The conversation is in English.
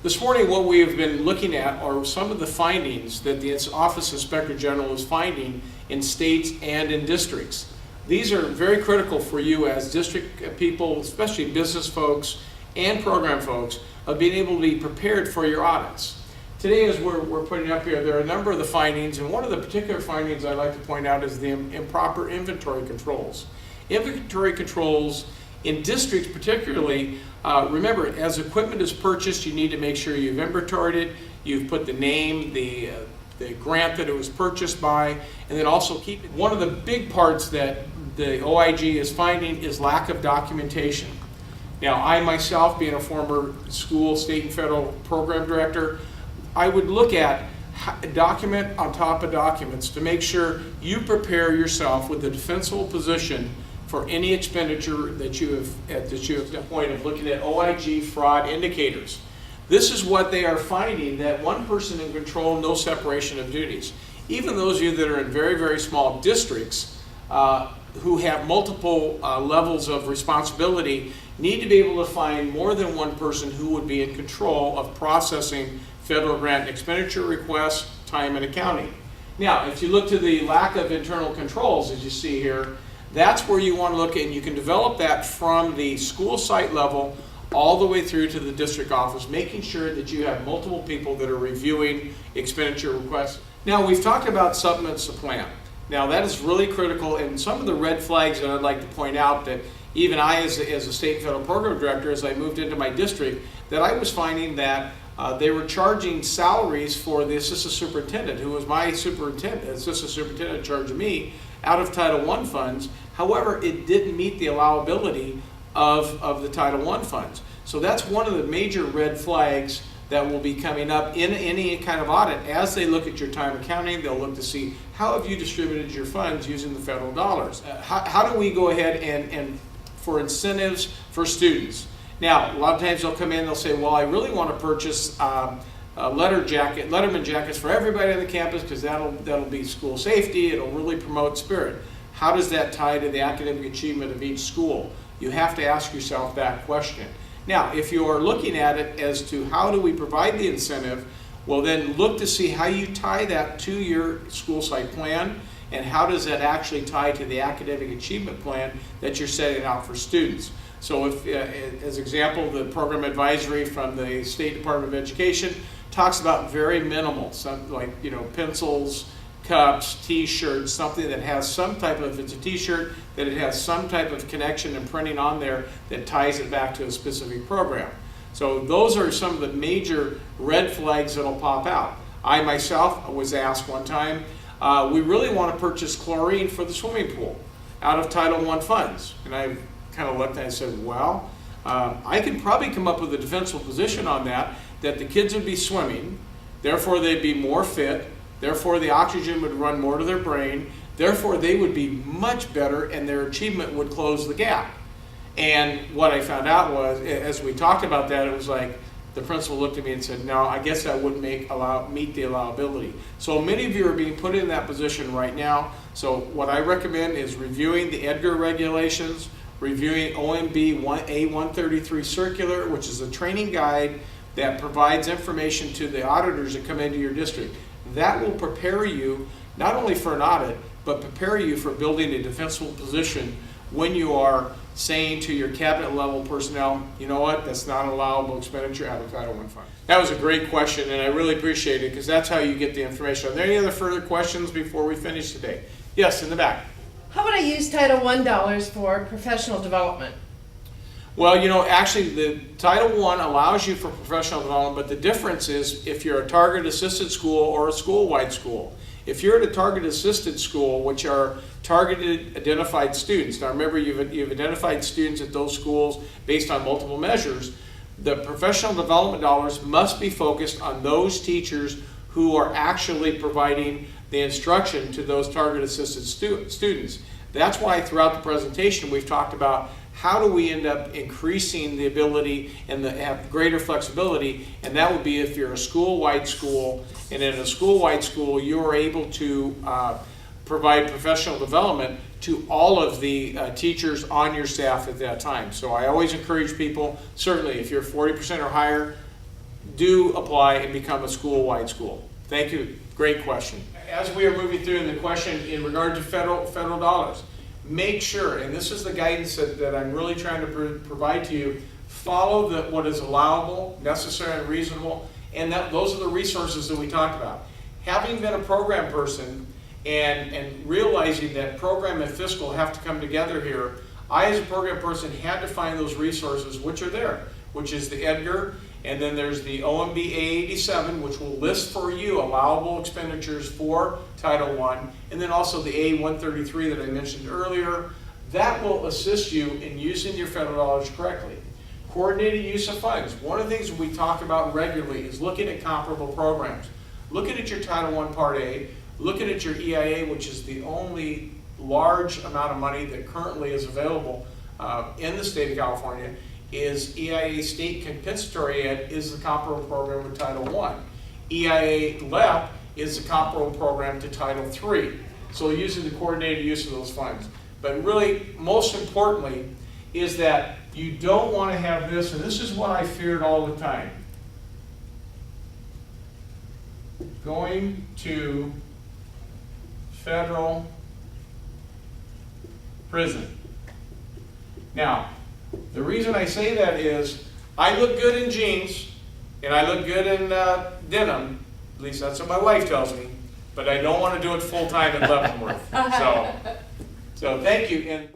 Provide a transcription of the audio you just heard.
This morning what we have been looking at are some of the findings that the Office Inspector General is finding in states and in districts. These are very critical for you as district people, especially business folks and program folks, of being able to be prepared for your audits. Today, as we're putting up here, there are a number of the findings, and one of the particular findings I'd like to point out is the improper inventory controls. Inventory controls in districts particularly, remember, as equipment is purchased, you need to make sure you've inventoried it, you've put the name, the grant that it was purchased by, and then also keep it. One of the big parts that the OIG is finding is lack of documentation. Now, I myself, being a former school, state, and federal program director, I would look at document on top of documents to make sure you prepare yourself with a defensible position for any expenditure that you have at the point of looking at OIG fraud indicators. This is what they are finding, that one person in control, no separation of duties. Even those of you that are in very, very small districts who have multiple levels of responsibility need to be able to find more than one person who would be in control of processing federal grant expenditure requests, time, and accounting. Now, if you look to the lack of internal controls, as you see here, that's where you want to look at, and you can develop that from the school site level all the way through to the district office, making sure that you have multiple people that are reviewing expenditure requests. Now, we've talked about supplements to plan. Now, that is really critical, and some of the red flags that I'd like to point out that even I, as a state and federal program director, as I moved into my district, that I was finding that they were charging salaries for the assistant superintendent, who was my assistant superintendent charged me out of Title I funds. However, it didn't meet the allowability of the Title I funds. So that's one of the major red flags that will be coming up in any kind of audit. As they look at your time accounting, they'll look to see how have you distributed your funds using the federal dollars. How do we go ahead and for incentives for students? Now, a lot of times they'll come in and they'll say, well, I really want to purchase Letterman jackets for everybody on the campus because that'll be school safety, it'll really promote spirit. How does that tie to the academic achievement of each school? You have to ask yourself that question. Now, if you are looking at it as to how do we provide the incentive, well then look to see how you tie that to your school site plan, and how does that actually tie to the academic achievement plan that you're setting out for students. So if, as example, the program advisory from the State Department of Education talks about very minimal, something like, pencils, cups, t-shirts, something that has some type of, if it's a t-shirt, that it has some type of connection and printing on there that ties it back to a specific program. So those are some of the major red flags that'll pop out. I myself was asked one time, we really want to purchase chlorine for the swimming pool out of Title I funds. And I kind of looked and I said, well, I can probably come up with a defensible position on that the kids would be swimming, therefore they'd be more fit, therefore the oxygen would run more to their brain, therefore they would be much better and their achievement would close the gap. And what I found out was, as we talked about that, it was like the principal looked at me and said, no, I guess that wouldn't meet the allowability. So many of you are being put in that position right now. So what I recommend is reviewing the EDGAR regulations, reviewing OMB A133 circular, which is a training guide that provides information to the auditors that come into your district. That will prepare you not only for an audit, but prepare you for building a defensible position when you are saying to your cabinet level personnel, you know what, that's not allowable expenditure out of Title I fund. That was a great question, and I really appreciate it because that's how you get the information. Are there any other further questions before we finish today? Yes, in the back. How would I use Title I dollars for professional development? Well, actually the Title I allows you for professional development, but the difference is if you're a target assisted school or a school-wide school. If you're at a target assisted school, which are targeted identified students, now remember you've identified students at those schools based on multiple measures, the professional development dollars must be focused on those teachers who are actually providing the instruction to those target assisted students. That's why throughout the presentation we've talked about how do we end up increasing the ability and have greater flexibility, and that would be if you're a school-wide school, and in a school-wide school you're able to provide professional development to all of the teachers on your staff at that time. So I always encourage people, certainly if you're 40% or higher, do apply and become a school-wide school? Thank you. Great question. As we are moving through the question in regard to federal dollars, make sure, and this is the guidance that I'm really trying to provide to you, follow what is allowable, necessary, and reasonable, and those are the resources that we talked about. Having been a program person and realizing that program and fiscal have to come together here, I as a program person had to find those resources which are there, which is the Edgar, and then there's the OMB A87, which will list for you allowable expenditures for Title I, and then also the A133 that I mentioned earlier. That will assist you in using your federal dollars correctly. Coordinated use of funds. One of the things we talk about regularly is looking at comparable programs. Looking at your Title I Part A, looking at your EIA, which is the only large amount of money that currently is available in the state of California, is EIA State Compensatory Ed is the comparable program with Title I. EIA LEP is the comparable program to Title III. So using the coordinated use of those funds. But really, most importantly, is that you don't want to have this, and this is what I feared all the time. Going to federal prison. Now, the reason I say that is I look good in jeans and I look good in denim, at least that's what my wife tells me, but I don't want to do it full time at Leavenworth. So thank you. And